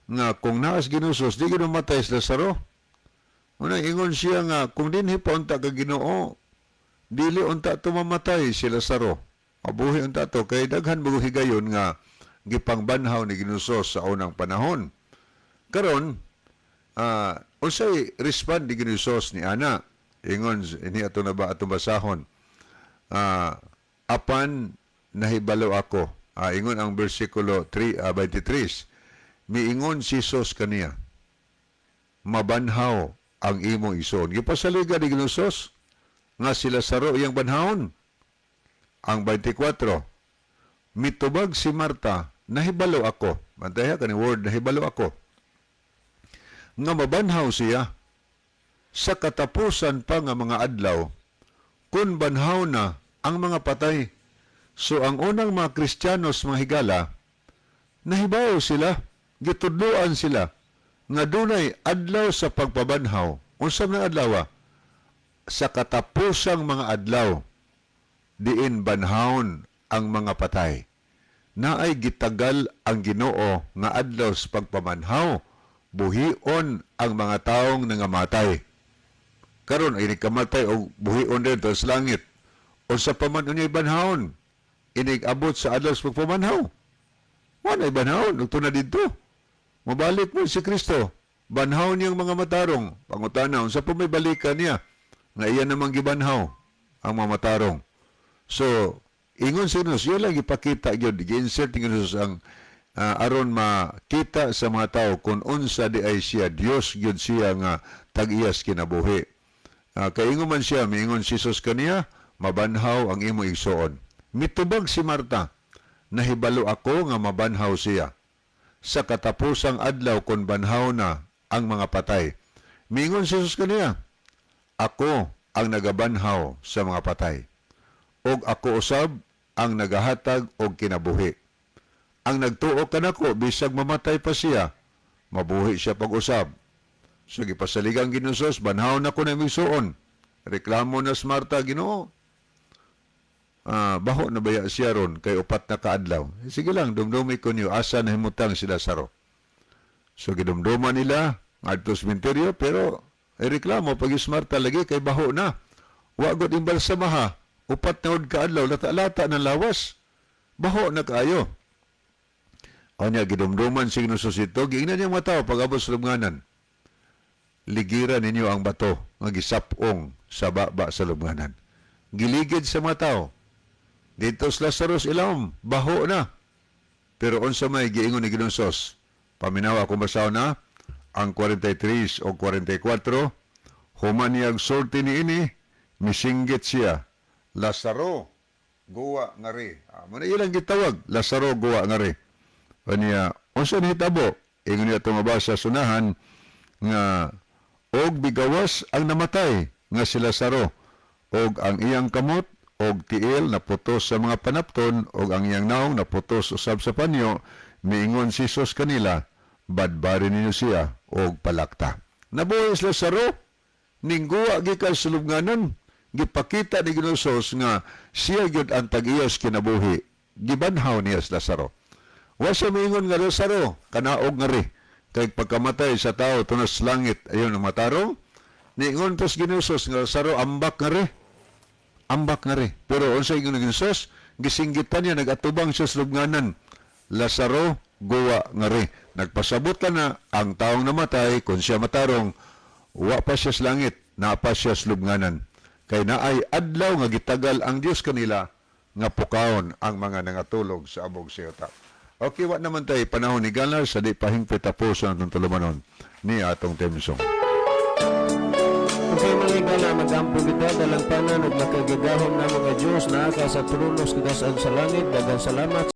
nga kung naas Ginoo di gid mamatay si Lazaro. Una ingon siya nga kung dinhi pa unta ka Ginoo, dili unta to mamatay si Lazaro. Mabuhi unta to kay daghan mo higayon nga gipangbanhaw ni Ginoo sa unang panahon. Karon unsay respond ni Ginoo ni ana? Ingon ini ato na ba atong basahon. Apan nahibalo ako. Ingon ang bersikulo 23. Miingon si Jesus kaniya, mabanhaw ang imong ison. Gipasaligan ni Ginoo nga si Lazaro iyang banhawon. ang 24. Mitubag si Marta, nahibalo ako. Bantaya ka ni word, nahibalo ako. Nga mabanhaw siya sa katapusan pa nga mga adlaw, kun banhaw na ang mga patay. So ang unang mga Kristiyanos, mga higala, nahibaw sila, gitudloan sila, nga dunay adlaw sa pagpabanhaw. Unsam na adlaw? Sa katapusang mga adlaw, diin banhawon ang mga patay. Naay gitagal ang Ginoo nga adlaw sa pagpamanhaw, buhion ang mga taong nangamatay. Karon ay kamatay o buhion din sa langit. O sa paman unyay banhawon, inig-abot sa adlaw sa pagpamanhaw. Wala ay banhawon, ito na dito. Mabalik mo si Kristo. Banhaw niyang mga matarong. Pangutana, sa pumibalikan niya, nga iyan namang gibanhaw ang mga matarong. So, ingon sa Diyos, yun lang ipakita yun, gi-insert ng Diyos ang aron makita sa mga tao kung unsa di ay siya, Diyos yun siya nga tag-iyas kinabuhi. Kaingon man siya, miingon si Jesus kaniya, mabanhaw ang imo igsoon. Mitubag si Marta, nahibalo ako nga mabanhaw siya. Sa katapusang adlaw kung banhaw na ang mga patay. Miingon si Jesus kaniya, ako ang nagabanhaw sa mga patay. Og ako usab ang nagahatag og kinabuhi. Ang nagtuo kanako bisag mamatay pa siya, mabuhi siya pag-usab. So gipasaligang Ginoo, banhaw na ko na misuon. Reklamo na Marta, Ginoo. Baho na baya siya ron kay upat na kaadlaw. Sige lang, dumdumi ko niyo asa na himutang si Lazaro. So gidumduman nila adto sa sementeryo, pero reklamo pag Marta lagi kay baho na. Wa gud imbal sa maha. Upat na kaadlaw, lata-lata ng lawas. Baho na kaayo. O niya, gidumduman si Ginoo ito, giingnan niyang mataw pag-abot sa lubnganan. Ligiran ninyo ang bato nga gisapong sa baba sa lubnganan. Giligid sa mataw. Dito sa Lazarus ilawom, baho na. Pero unsa may giingon ni Ginoo Sus, paminawa kung basaw na, ang 43 o 44, human niyag sorti ni ini, misinggit siya, Lazaro, guwa nga ri. Muna ilang gitawag, Lazaro, guwa nga ri. O niya, unsa ni hitabo? Ingon niya itong mabasa sunahan, nga, og bigawas ang namatay, nga si Lazaro, og ang iyang kamot, og tiil naputos sa mga panapton, og ang iyang naong naputos usab sa panyo, miingon si Jesus kanila, badbari ninyo siya, og palakta. Nabuhay si Lazaro, ningguwa gikan sa lubnganan, gipakita ni Ginoo nga siya gyud ang tag-iyas kinabuhi. Gibanhaw niya si Lazaro. Wa siya miingon nga Lazaro, kanaog nga ri, kay pagkamatay sa tao tunas langit ayon ang matarong. Niingon tos Ginoo nga Lazaro ambak nga ri. Ambak nga ri. Pero unsa ingon ni Ginoo, gisinggitan niya nagatubang siya sa lubnganan. Lazaro guwa nga ri. Nagpasabot na ang taong namatay kung siya matarong, wa pa siya sa langit, na pa siya sa lubnganan. Kay naay adlaw nga gitagal ang Dios kanila nga pukaon ang mga nangatulog sa abog siyota. Okay, wa naman tayo panahon ni Galar sa di pahingpit tapos ang itong tulumanon ni atong temsong. Okay mga higala, magampo kita dalang panan ug makagagahom na mga Diyos na aka sa tronos kita sa langit. Daghang salamat.